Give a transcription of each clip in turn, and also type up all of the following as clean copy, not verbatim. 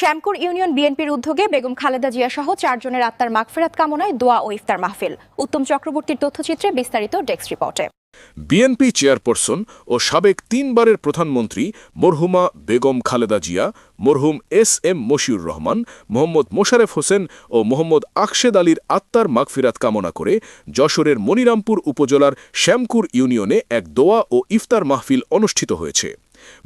শ্যামকুর union বিএনপির উদ্যোগে বেগম খালেদা জিয়া সহ 4 জনের আত্মার মাগফিরাত কামনায় দোয়া ও ইফতার মাহফিল। উত্তম চক্রবর্তীর তথ্যচিত্রে বিস্তারিত ডেস্ক রিপোর্টে। বিএনপি চেয়ারপারসন ও সাবেক 3 বারের প্রধানমন্ত্রী মরহুমা বেগম খালেদা জিয়া, মরহুম এস.এম. মশিউর রহমান, মোহাম্মদ মোশারেফ হোসেন ও মোহাম্মদ আকশেদ আলীর আত্মার মাগফিরাত কামনা করে যশোরের মনিরামপুর উপজেলার শ্যামকুর ইউনিয়নে এক দোয়া ও ইফতার মাহফিল অনুষ্ঠিত হয়েছে।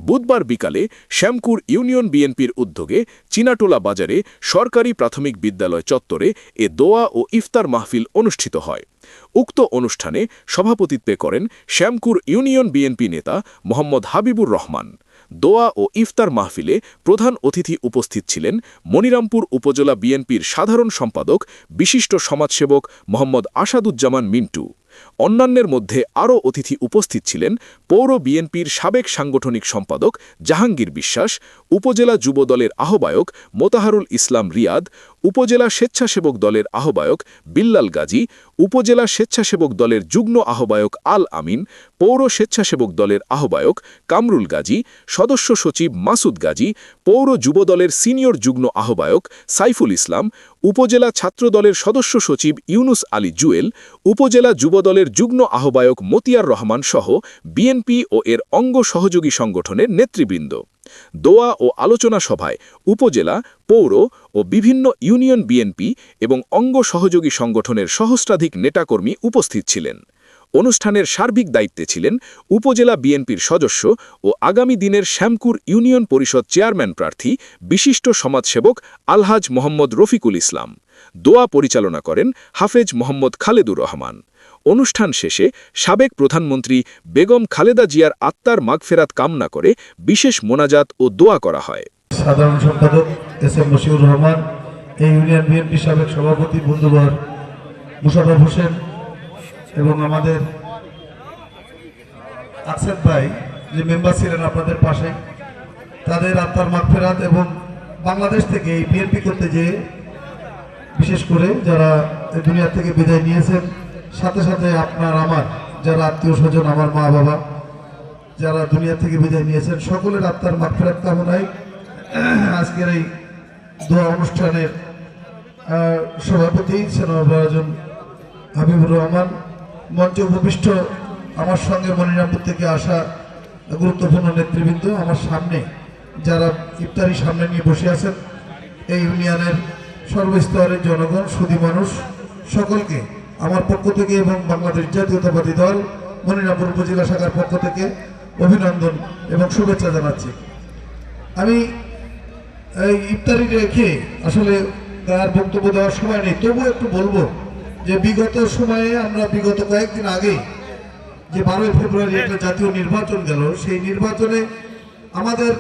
বুধবার বিকালে শ্যামকুর ইউনিয়ন বিএনপির উদ্যোগে চিনাটোলা বাজারে সরকারি প্রাথমিক বিদ্যালয় চত্বরে এ দোয়া ও ইফতার মাহফিল অনুষ্ঠিত হয়। উক্ত অনুষ্ঠানে সভাপতিত্ব করেন শ্যামকুর ইউনিয়ন বিএনপি নেতা মোহাম্মদ হাবিবুর রহমান। দোয়া ও ইফতার মাহফিলে প্রধান অতিথি উপস্থিত ছিলেন মনিরামপুর উপজেলা বিএনপির সাধারণ সম্পাদক বিশিষ্ট সমাজসেবক মোহাম্মদ আসাদুজ্জামান মিন্টু। অন্যান্যের মধ্যে আরও অতিথি উপস্থিত ছিলেন পৌর বিএনপির সাবেক সাংগঠনিক সম্পাদক জাহাঙ্গীর বিশ্বাস, উপজেলা যুব দলের আহ্বায়ক মোতাহারুল ইসলাম রিয়াদ, উপজেলা স্বেচ্ছাসেবক দলের আহ্বায়ক বিল্লাল গাজী, উপজেলা স্বেচ্ছাসেবক দলের যুগ্ম আহ্বায়ক আল আমিন, পৌর স্বেচ্ছাসেবক দলের আহ্বায়ক কামরুল গাজী, সদস্য সচিব মাসুদ গাজী, পৌর যুব দলের সিনিয়র যুগ্ম আহ্বায়ক সাইফুল ইসলাম, উপজেলা ছাত্র দলের সদস্য সচিব ইউনুস আলী জুয়েল, উপজেলা যুব দলের যুগ্ম আহ্বায়ক মতিয়ার রহমান সহ বিএনপি ও এর অঙ্গ সহযোগী সংগঠনের নেতৃবৃন্দ। দোয়া ও আলোচনা সভায় উপজেলা, পৌর ও বিভিন্ন ইউনিয়ন বিএনপি এবং অঙ্গ সহযোগী সংগঠনের সহস্রাধিক নেতাকর্মী উপস্থিত ছিলেন। অনুষ্ঠানের সার্বিক দায়িত্বে ছিলেন উপজেলা বিএনপির সদস্য ও আগামী দিনের শ্যামকুর ইউনিয়ন পরিষদ চেয়ারম্যান প্রার্থী বিশিষ্ট সমাজসেবক আলহাজ মোহাম্মদ রফিকুল ইসলাম। দোয়া পরিচালনা করেন হাফেজ মোহাম্মদ খালেদুর রহমান। অনুষ্ঠান শেষে সাবেক প্রধানমন্ত্রী বেগম খালেদা জিয়ার আত্মার মাগফিরাত কামনা করে বিশেষ মোনাজাত ও দোয়া করা হয়। সাধারণ সম্পাদক এস.এম. মশিউর রহমান, এই ইউনিয়ন বিএনপি সাবেক সভাপতি বন্ধুবর মোশাররফ হোসেন এবং আমাদের আকসেদ ভাই যে মেম্বার ছিলেন আপনাদের পাশে, তাদের আত্মার মাগফিরাত এবং বাংলাদেশ থেকে এই বিএনপি করতে যেয়ে বিশেষ করে যারা দুনিয়া থেকে বিদায় নিয়েছেন, সাথে সাথে আপনার আমার যারা আত্মীয় স্বজন, আমার মা বাবা যারা দুনিয়া থেকে বিদায় নিয়েছেন, সকলের আত্মার মাগফিরাত কামনায় আজকের এই দোয়া অনুষ্ঠানের সভাপতি সেনাবাজন হাবিবুর রহমান, মঞ্চে উপবিষ্ট আমার সঙ্গে মনিরামপুর থেকে আসা গুরুত্বপূর্ণ নেতৃবৃন্দ, আমার সামনে যারা ইফতারি সামনে নিয়ে বসে আছেন, এই ইউনিয়নের সর্বস্তরের জনগণ, সুধী মানুষ, সকলকে আমার পক্ষ থেকে এবং বাংলাদেশ জাতীয়তাবাদী দল মনিরামপুর উপজেলা শাখার পক্ষ থেকে অভিনন্দন এবং শুভেচ্ছা জানাচ্ছি। আমি এই ইফতারি রেখে আসলে তার বক্তব্য দেওয়ার সময় নেই, তবুও একটু বলবো যে বিগত সময়ে আমরা বিগত কয়েকদিন আগে যে 12ই ফেব্রুয়ারি একটা জাতীয় নির্বাচন গেল, সেই নির্বাচনে আমাদের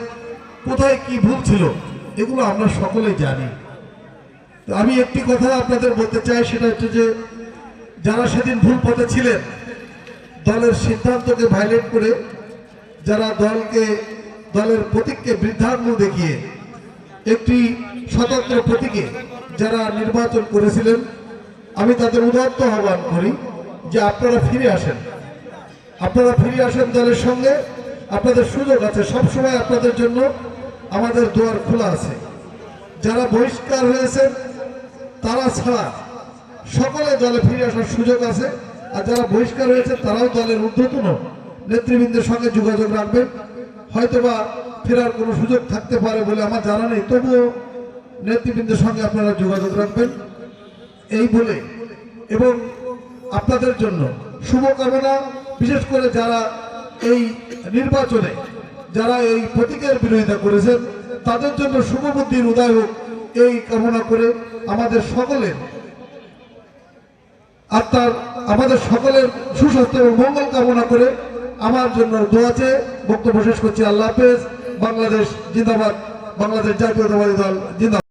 কোথায় কি ভুল ছিল এগুলো আমরা সকলেই জানি। আমি একটি কথা আপনাদের বলতে চাই, সেটা হচ্ছে যে যারা সেদিন ভুল পথে ছিলেন, দলের সিদ্ধান্তকে ভায়োলেট করে যারা দলের প্রতীককে বৃদ্ধাঙ্গ দেখিয়ে একটি স্বতন্ত্র প্রতীকে যারা নির্বাচন করেছিলেন, আমি তাদের উদাত্ত আহ্বান করি যে আপনারা ফিরে আসেন, দলের সঙ্গে। আপনাদের সুযোগ আছে, সবসময় আপনাদের জন্য আমাদের দুয়ার খোলা আছে। যারা বহিষ্কার হয়েছেন তারা ছাড়া সকলে দলে ফিরে আসার সুযোগ আছে, আর যারা বহিষ্কার হয়েছে তারাও দলের ঊর্ধ্বতন নেতৃবৃন্দের সঙ্গে যোগাযোগ রাখবেন। হয়তোবা ফেরার কোনো সুযোগ থাকতে পারে বলে আমার জানা নেই, তবুও নেতৃবৃন্দের সঙ্গে আপনারা যোগাযোগ রাখবেন এই বলে, এবং আপনাদের জন্য শুভকামনা, বিশেষ করে যারা এই নির্বাচনে যারা এই প্রতীকের বিরোধিতা করেছেন তাদের জন্য শুভবুদ্ধির উদয় হোক এই কামনা করে আমাদের সকলের সুস্বাস্থ্য এবং মঙ্গল কামনা করে আমার জন্য দোয়া চেয়ে বক্তব্য শেষ করছি। আল্লাহ হাফেজ। বাংলাদেশ জিন্দাবাদ, বাংলাদেশ জাতীয়তাবাদী দল জিন্দাবাদ।